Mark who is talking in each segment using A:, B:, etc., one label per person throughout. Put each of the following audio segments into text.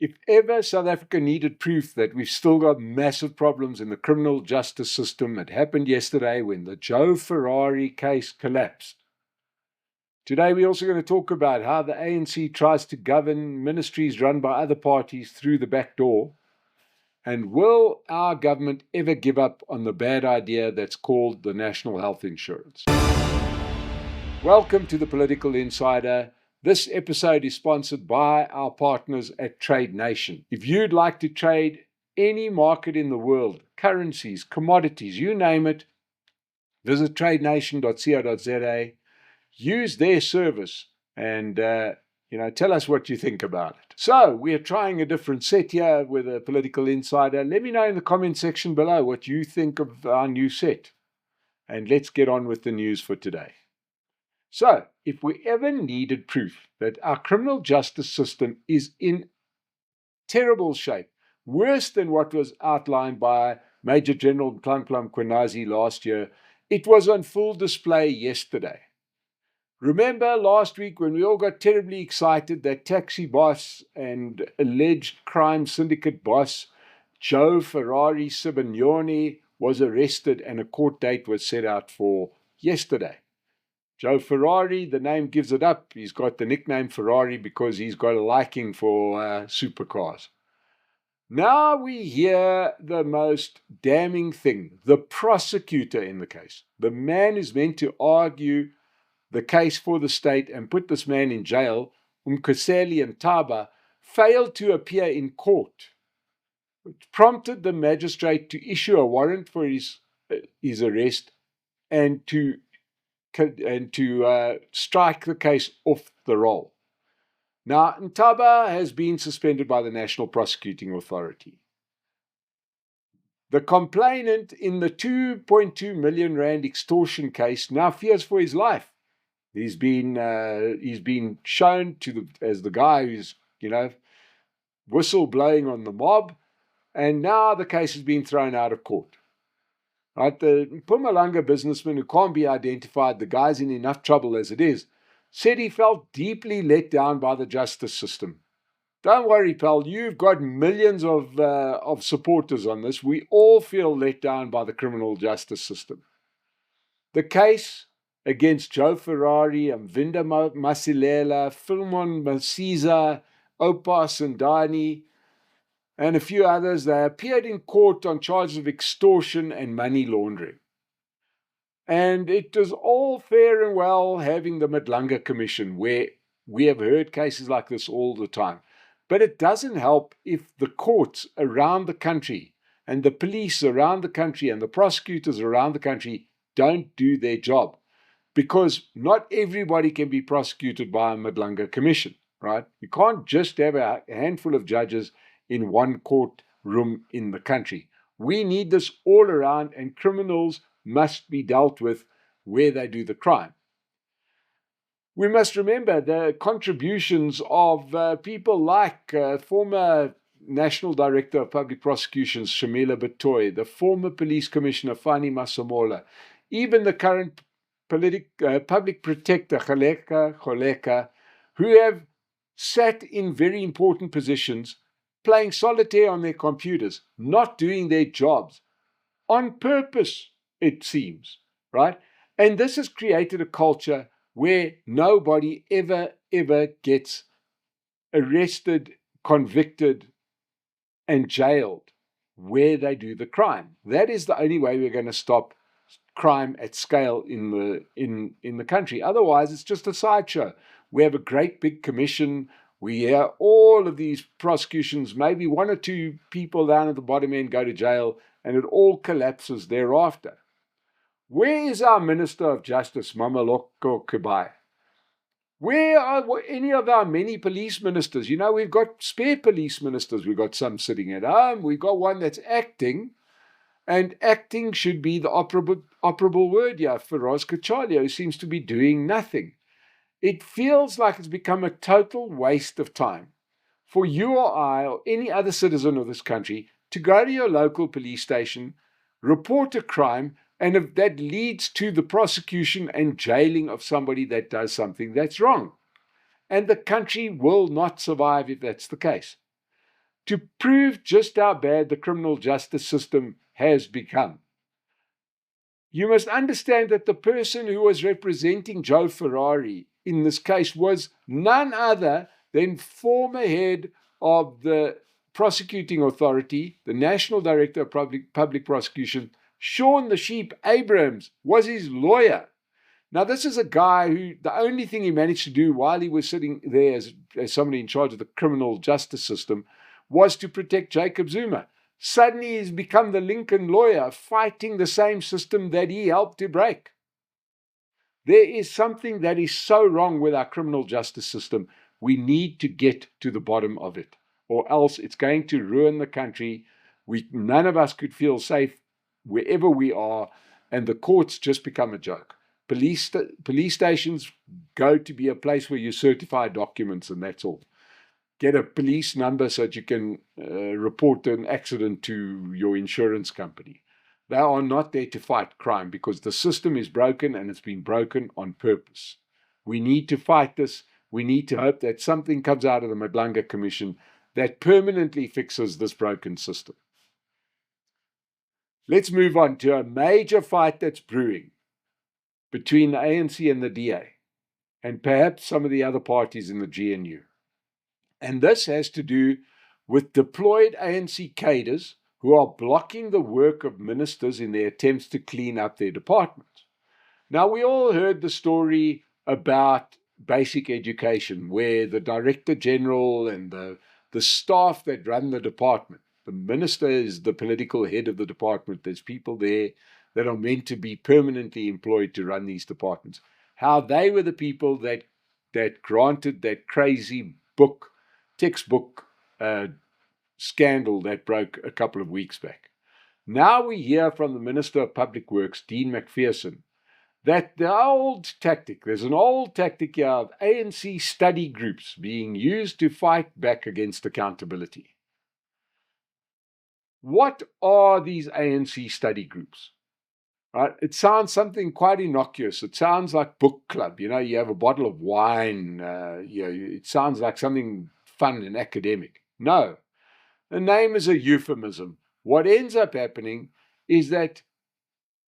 A: If ever South Africa needed proof that we've still got massive problems in the criminal justice system, it happened yesterday when the Joe Ferrari case collapsed. Today, we're also going to talk about how the ANC tries to govern ministries run by other parties through the back door. And will our government ever give up on the bad idea that's called the National Health Insurance? Welcome to the Political Insider. This episode is sponsored by our partners at Trade Nation. If you'd like to trade any market in the world, currencies, commodities, you name it, visit tradenation.co.za, use their service, and tell us what you think about it. So, we are trying a different set here with a Political Insider. Let me know in the comment section below what you think of our new set. And let's get on with the news for today. So, if we ever needed proof that our criminal justice system is in terrible shape, worse than what was outlined by Major General Nhlanhla Mkhwanazi last year, it was on full display yesterday. Remember last week when we all got terribly excited that taxi boss and alleged crime syndicate boss Joe Ferrari Simeone was arrested and a court date was set out for yesterday. Joe Ferrari, the name gives it up. He's got the nickname Ferrari because he's got a liking for supercars. Now we hear the most damning thing. The prosecutor in the case, the man who's meant to argue the case for the state and put this man in jail, Umkhoseli Ntaba, failed to appear in court, which prompted the magistrate to issue a warrant for his arrest and to strike the case off the roll. Now, Ntaba has been suspended by the National Prosecuting Authority. The complainant in the 2.2 million rand extortion case now fears for his life. He's been shown as the guy who's, whistle blowing on the mob, and now the case has been thrown out of court. Right, the Mpumalanga businessman who can't be identified, the guy's in enough trouble as it is, said he felt deeply let down by the justice system. Don't worry, pal, you've got millions of supporters on this. We all feel let down by the criminal justice system. The case against Joe Ferrari, Mvinda Masilela, Philemon Masiza, Oupas Ndani, and a few others, they appeared in court on charges of extortion and money laundering. And it was all fair and well having the Madlanga Commission, where we have heard cases like this all the time. But it doesn't help if the courts around the country and the police around the country and the prosecutors around the country don't do their job. Because not everybody can be prosecuted by a Madlanga Commission, right? You can't just have a handful of judges in one courtroom in the country. We need this all around, and criminals must be dealt with where they do the crime. We must remember the contributions of people like former National Director of Public Prosecutions, Shamila Batoy, the former Police Commissioner, Fani Masemola, even the current Public Protector, Kgaleka Kholeka, who have sat in very important positions playing solitaire on their computers, not doing their jobs, on purpose, it seems, right? And this has created a culture where nobody ever gets arrested, convicted, and jailed where they do the crime. That is the only way we're going to stop crime at scale in the country. Otherwise, it's just a sideshow. We have a great big commission. We hear all of these prosecutions, maybe one or two people down at the bottom end go to jail, and it all collapses thereafter. Where is our Minister of Justice, Mameloko Kubai? Where are any of our many police ministers? We've got spare police ministers. We've got some sitting at home. We've got one that's acting, and acting should be the operable word here for Feroz Cachalia, who seems to be doing nothing. It feels like it's become a total waste of time for you or I or any other citizen of this country to go to your local police station, report a crime, and if that leads to the prosecution and jailing of somebody that does something that's wrong. And the country will not survive if that's the case. to prove just how bad the criminal justice system has become. You must understand that the person who was representing Joe Ferrari in this case was none other than former head of the prosecuting authority, the National Director of Public Prosecution, Sean the Sheep Abrams, was his lawyer. Now, this is a guy who the only thing he managed to do while he was sitting there as somebody in charge of the criminal justice system was to protect Jacob Zuma. Suddenly he's become the Lincoln lawyer fighting the same system that he helped to break. There is something that is so wrong with our criminal justice system. We need to get to the bottom of it, or else it's going to ruin the country. None of us could feel safe wherever we are, and the courts just become a joke. Police stations go to be a place where you certify documents, and that's all. Get a police number so that you can report an accident to your insurance company. They are not there to fight crime because the system is broken, and it's been broken on purpose. We need to fight this. We need to hope that something comes out of the Madlanga Commission that permanently fixes this broken system. Let's move on to a major fight that's brewing between the ANC and the DA, and perhaps some of the other parties in the GNU. And this has to do with deployed ANC cadres who are blocking the work of ministers in their attempts to clean up their departments. Now, we all heard the story about basic education, where the Director General and the staff that run the department, the minister is the political head of the department. There's people there that are meant to be permanently employed to run these departments. How they were the people that granted that crazy textbook scandal that broke a couple of weeks back. Now we hear from the Minister of Public Works, Dean McPherson, that there's an old tactic here of ANC study groups being used to fight back against accountability. What are these ANC study groups? Right? It sounds something quite innocuous. It sounds like book club. You have a bottle of wine. It sounds like something fun and academic. No, the name is a euphemism. What ends up happening is that,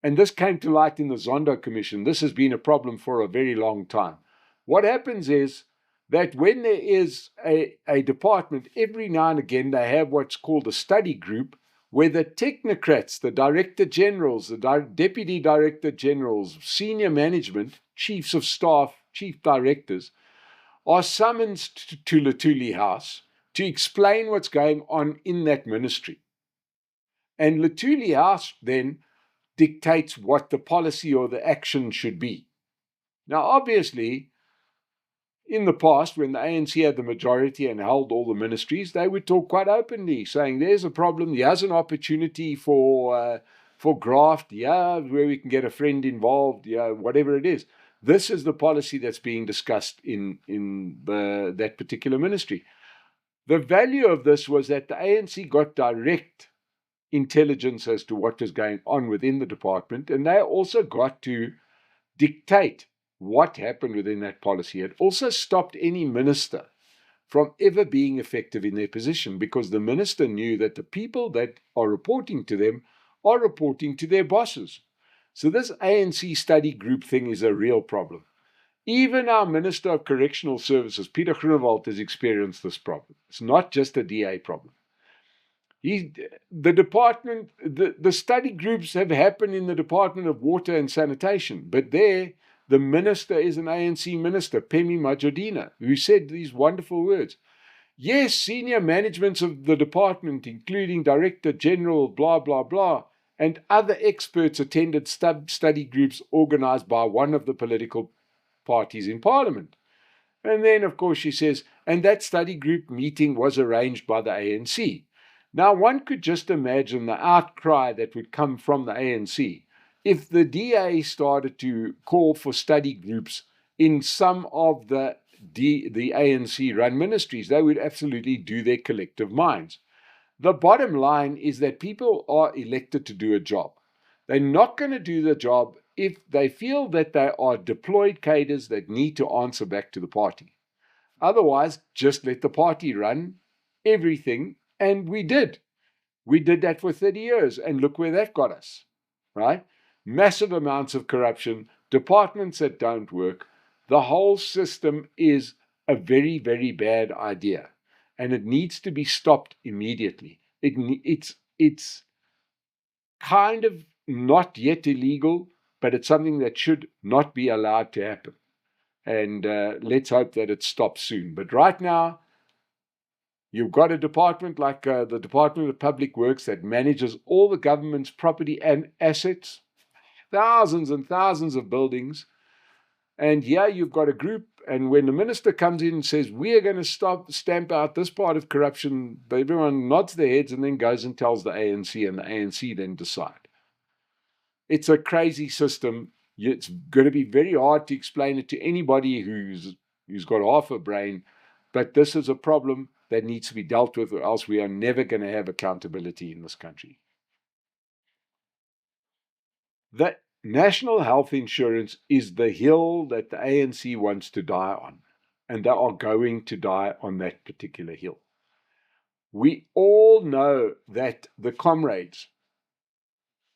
A: and this came to light in the Zondo Commission, this has been a problem for a very long time. What happens is that when there is a department, every now and again they have what's called a study group, where the technocrats, the director generals, the deputy director generals, senior management, chiefs of staff, chief directors, are summoned to Luthuli House to explain what's going on in that ministry. And Luthuli House then dictates what the policy or the action should be. Now, obviously, in the past, when the ANC had the majority and held all the ministries, they would talk quite openly, saying there's a problem, here's an opportunity for graft, where we can get a friend involved, whatever it is. This is the policy that's being discussed in that particular ministry. The value of this was that the ANC got direct intelligence as to what was going on within the department, and they also got to dictate what happened within that policy. It also stopped any minister from ever being effective in their position, because the minister knew that the people that are reporting to them are reporting to their bosses. So this ANC study group thing is a real problem. Even our Minister of Correctional Services, Peter Groenewald, has experienced this problem. It's not just a DA problem. The study groups have happened in the Department of Water and Sanitation, but there, the minister is an ANC minister, Phemi Majodina, who said these wonderful words. Yes, senior managements of the department, including Director General, blah, blah, blah, and other experts attended study groups organized by one of the political parties in Parliament. And then, of course, she says, and that study group meeting was arranged by the ANC. Now, one could just imagine the outcry that would come from the ANC if the DA started to call for study groups in some of the ANC-run ministries. They would absolutely do their collective minds. The bottom line is that people are elected to do a job. They're not going to do the job if they feel that they are deployed cadres that need to answer back to the party. Otherwise, just let the party run everything And we did. We did that for 30 years, and look where that got us, right? Massive amounts of corruption, departments that don't work. The whole system is a very, very bad idea, and it needs to be stopped immediately. It's kind of not yet illegal, but it's something that should not be allowed to happen. And let's hope that it stops soon. But right now, you've got a department like the Department of Public Works that manages all the government's property and assets, thousands and thousands of buildings. And here you've got a group, and when the minister comes in and says, we are going to stamp out this part of corruption, everyone nods their heads and then goes and tells the ANC, and the ANC then decide. It's a crazy system. It's going to be very hard to explain it to anybody who's got half a brain, but this is a problem that needs to be dealt with, or else we are never going to have accountability in this country. The national health insurance is the hill that the ANC wants to die on, and they are going to die on that particular hill. We all know that the comrades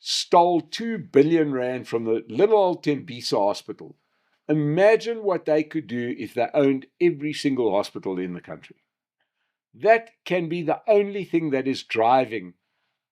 A: stole 2 billion rand from the little old Tembisa hospital. Imagine what they could do if they owned every single hospital in the country. That can be the only thing that is driving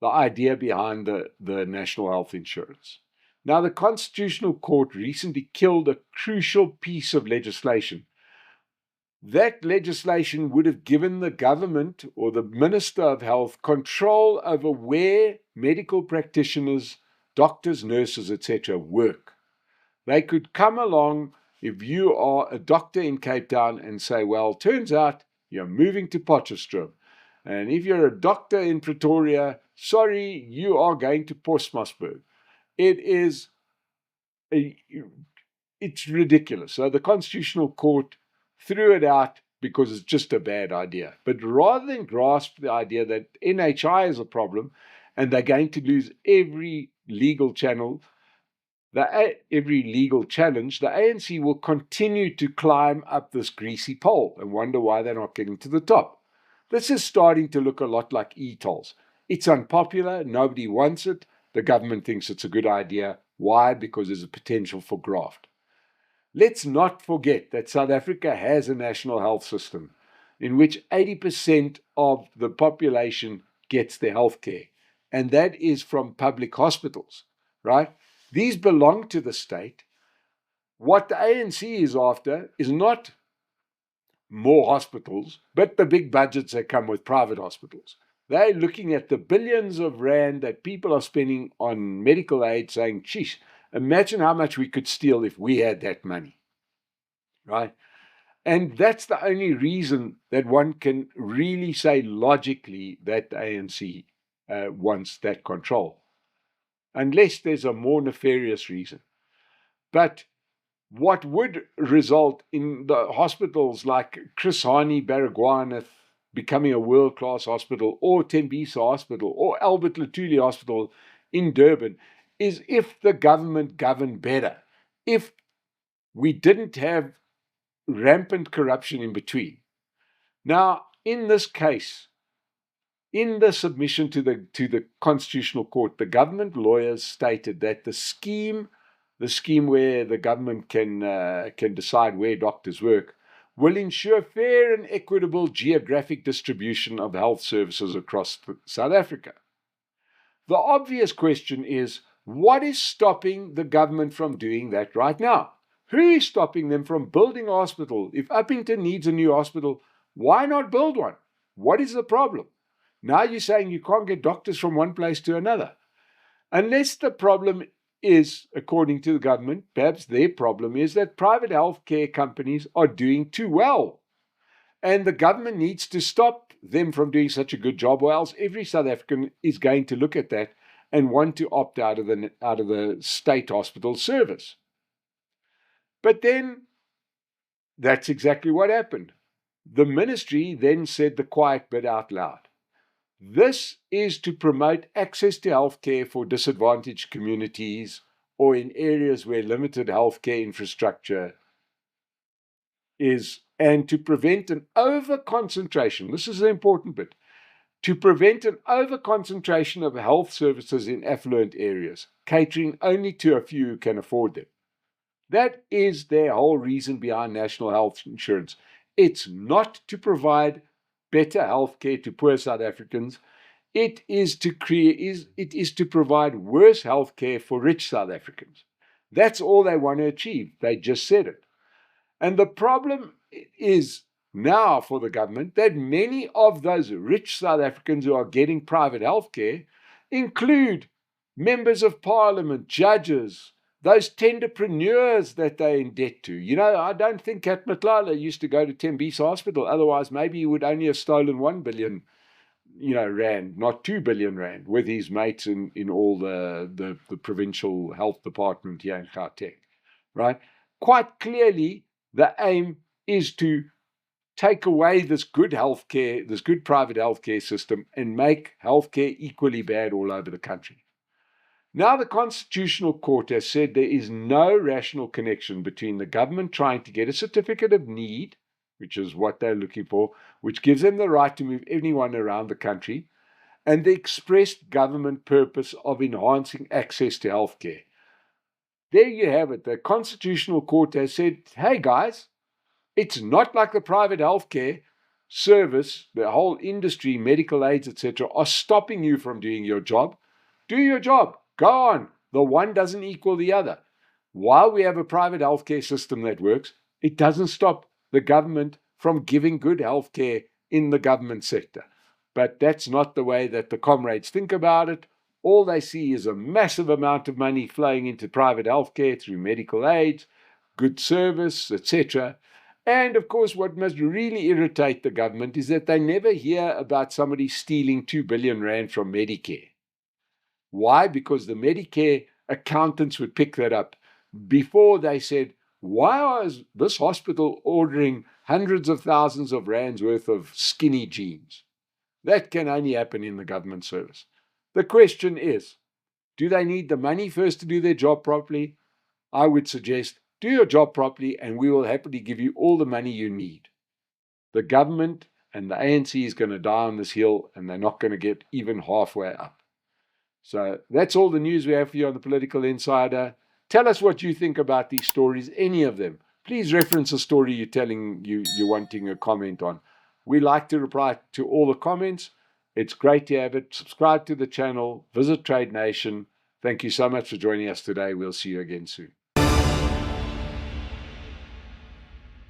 A: the idea behind the national health insurance. Now, the Constitutional Court recently killed a crucial piece of legislation. That legislation would have given the government or the Minister of Health control over where medical practitioners, doctors, nurses, etc. work. They could come along if you are a doctor in Cape Town and say, well, turns out you're moving to Potchefstroom. And if you're a doctor in Pretoria, sorry, you are going to Postmasburg. It's ridiculous. So the Constitutional Court threw it out because it's just a bad idea. But rather than grasp the idea that NHI is a problem and they're going to lose every legal channel, every legal challenge, the ANC will continue to climb up this greasy pole and wonder why they're not getting to the top. This is starting to look a lot like e-tolls. It's unpopular. Nobody wants it. The government thinks it's a good idea. Why? Because there's a potential for graft. Let's not forget that South Africa has a national health system in which 80% of the population gets their health care, and that is from public hospitals, right? These belong to the state. What the ANC is after is not more hospitals, but the big budgets that come with private hospitals. They're looking at the billions of rand that people are spending on medical aid, saying, geez, imagine how much we could steal if we had that money, right? And that's the only reason that one can really say logically that the ANC wants that control, unless there's a more nefarious reason. But what would result in the hospitals like Chris Hani Baragwanath becoming a world-class hospital, or Tembisa Hospital, or Albert Luthuli Hospital in Durban, is if the government governed better, if we didn't have rampant corruption in between. Now, in this case, in the submission to the Constitutional Court, the government lawyers stated that the scheme where the government can decide where doctors work, will ensure fair and equitable geographic distribution of health services across South Africa. The obvious question is, what is stopping the government from doing that right now? Who is stopping them from building a hospital? If Uppington needs a new hospital, why not build one? What is the problem? Now you're saying you can't get doctors from one place to another. Unless the problem is, according to the government, perhaps their problem is that private healthcare companies are doing too well. And the government needs to stop them from doing such a good job, or else every South African is going to look at that and want to opt out of the state hospital service. But then that's exactly what happened. The ministry then said the quiet bit out loud. This is to promote access to healthcare for disadvantaged communities or in areas where limited healthcare infrastructure is, and to prevent an over-concentration, this is the important bit, to prevent an over-concentration of health services in affluent areas, catering only to a few who can afford them. That is their whole reason behind national health insurance. It's not to provide better health care to poor South Africans. It is to provide worse health care for rich South Africans. That's all they want to achieve. They just said it. And the problem is now for the government that many of those rich South Africans who are getting private health care include members of parliament, judges, those tenderpreneurs that they're in debt to. You know, I don't think Kat Matlala used to go to Tembisa Hospital. Otherwise, maybe he would only have stolen 1 billion, rand, not 2 billion rand, with his mates in all the provincial health department here in Gauteng, right? Quite clearly, the aim is to take away this good healthcare, this good private healthcare system, and make healthcare equally bad all over the country. Now, the Constitutional Court has said there is no rational connection between the government trying to get a certificate of need, which is what they're looking for, which gives them the right to move anyone around the country, and the expressed government purpose of enhancing access to healthcare. There you have it. The Constitutional Court has said, hey guys, it's not like the private healthcare service, the whole industry, medical aids, etc., are stopping you from doing your job. Do your job. Go on. The one doesn't equal the other. While we have a private healthcare system that works, it doesn't stop the government from giving good healthcare in the government sector. But that's not the way that the comrades think about it. All they see is a massive amount of money flowing into private healthcare through medical aids, good service, etc. And of course, what must really irritate the government is that they never hear about somebody stealing 2 billion rand from Medicare. Why? Because the Medicare accountants would pick that up. Before they said, why is this hospital ordering hundreds of thousands of rands worth of skinny jeans? That can only happen in the government service. The question is, do they need the money first to do their job properly? I would suggest, do your job properly and we will happily give you all the money you need. The government and the ANC is going to die on this hill and they're not going to get even halfway up. So that's all the news we have for you on the Political Insider. Tell us what you think about these stories, any of them. Please reference a story you're wanting a comment on. We like to reply to all the comments. It's great to have it. Subscribe to the channel. Visit Trade Nation. Thank you so much for joining us today. We'll see you again soon.